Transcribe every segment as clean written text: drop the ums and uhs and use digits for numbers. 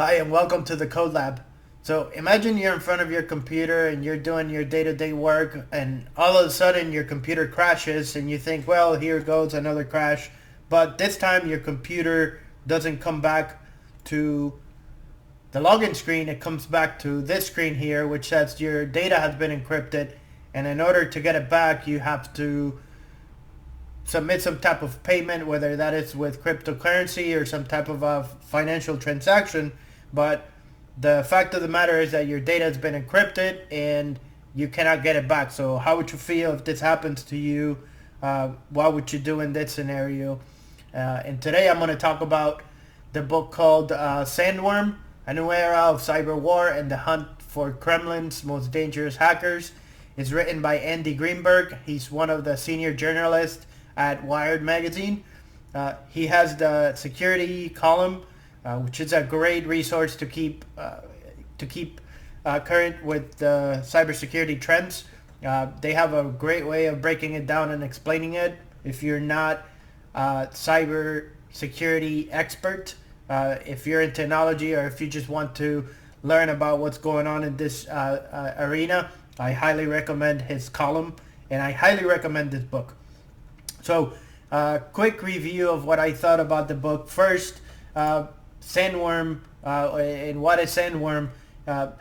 Hi, and welcome to the Code Lab. So imagine you're in front of your computer and you're doing your day-to-day work, and all of a sudden your computer crashes and you think, well, here goes another crash. But this time your computer doesn't come back to the login screen. It comes back to this screen here, which says your data has been encrypted. And in order to get it back, you have to submit some type of payment, whether that is with cryptocurrency or some type of a financial transaction. But the fact of the matter is that your data has been encrypted and you cannot get it back. So how would you feel if this happens to you? What would you do in this scenario? And today I'm going to talk about the book called Sandworm, A New Era of Cyberwar and the Hunt for Kremlin's Most Dangerous Hackers. It's written by Andy Greenberg. He's one of the senior journalists at Wired magazine. He has the security column, which is a great resource to keep current with the cybersecurity trends. They have a great way of breaking it down and explaining it. If you're not a cyber security expert, if you're in technology, or if you just want to learn about what's going on in this arena, I highly recommend his column, and I highly recommend this book. So, quick review of what I thought about the book. First, Sandworm, and what is Sandworm?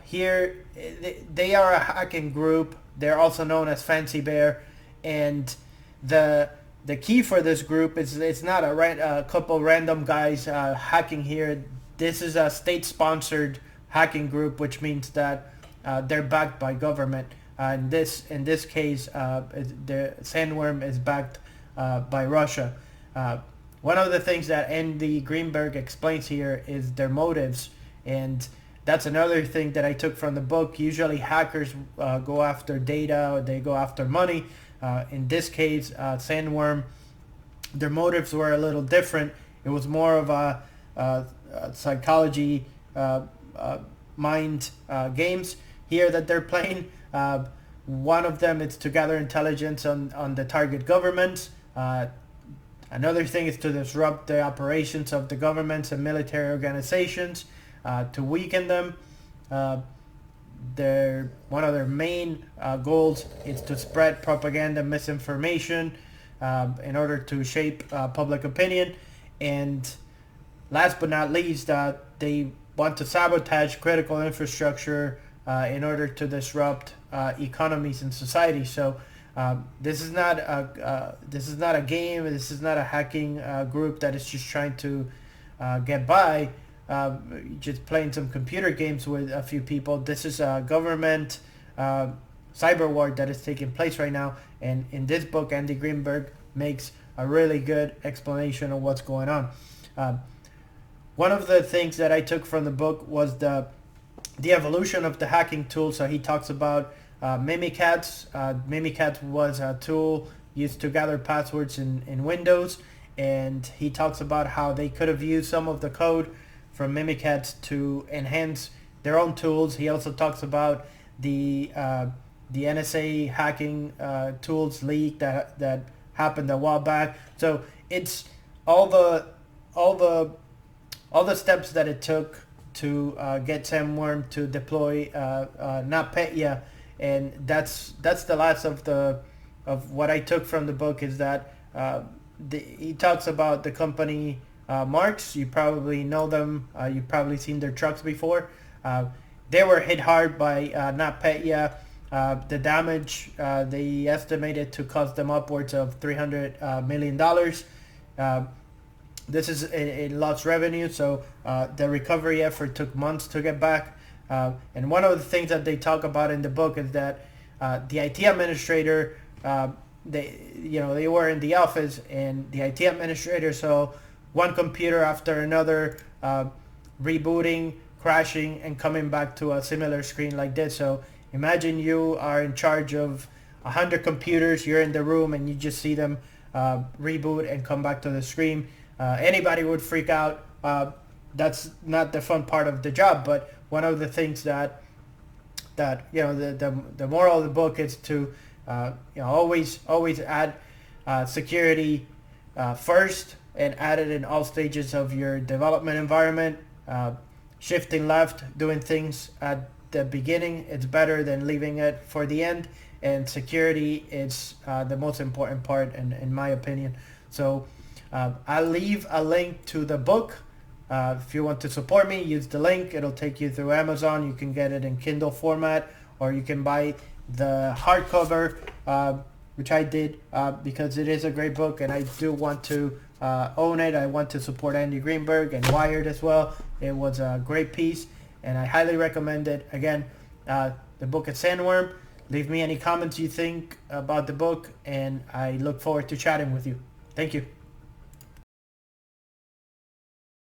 Here, they are a hacking group. They're also known as Fancy Bear, and the key for this group is it's not a couple random guys hacking here. This is a state-sponsored hacking group, which means that they're backed by government. In this case, the Sandworm is backed by Russia. One of the things that Andy Greenberg explains here is their motives, and that's another thing that I took from the book. Usually hackers go after data, or they go after money. In this case, Sandworm, their motives were a little different. It was more of a psychology mind games here that they're playing. One of them is to gather intelligence on the target governments. Another thing is to disrupt the operations of the governments and military organizations, to weaken them. One of their main goals is to spread propaganda and misinformation in order to shape public opinion. And last but not least, they want to sabotage critical infrastructure in order to disrupt economies and society. So this is not a game. This is not a hacking group that is just trying to get by, just playing some computer games with a few people. This is a government cyber war that is taking place right now. And in this book, Andy Greenberg makes a really good explanation of what's going on. One of the things that I took from the book was the evolution of the hacking tool. So he talks about Mimikatz. Mimikatz was a tool used to gather passwords in Windows, and he talks about how they could have used some of the code from Mimikatz to enhance their own tools. He also talks about the NSA hacking tools leak that happened a while back. So it's all the steps that it took to get Sandworm to deploy NotPetya, and that's the last of what I took from the book, is that he talks about the company Maerks. You probably know them. You've probably seen their trucks before. They were hit hard by NotPetya. The damage they estimated to cost them upwards of $300 million. This is a lost revenue, so the recovery effort took months to get back. And one of the things that they talk about in the book is that the IT administrator, they were in the office, and the IT administrator saw one computer after another rebooting, crashing, and coming back to a similar screen like this. So imagine you are in charge of 100 computers, you're in the room, and you just see them reboot and come back to the screen. Anybody would freak out. That's not the fun part of the job, but one of the things that the moral of the book is to always add security first, and add it in all stages of your development environment. shifting left, doing things at the beginning, it's better than leaving it for the end. And security is the most important part, in my opinion. So I'll leave a link to the book. If you want to support me, use the link. It'll take you through Amazon. You can get it in Kindle format, or you can buy the hardcover, which I did because it is a great book, and I do want to own it. I want to support Andy Greenberg and Wired as well. It was a great piece, and I highly recommend it. Again, the book is Sandworm. Leave me any comments you think about the book, and I look forward to chatting with you. Thank you.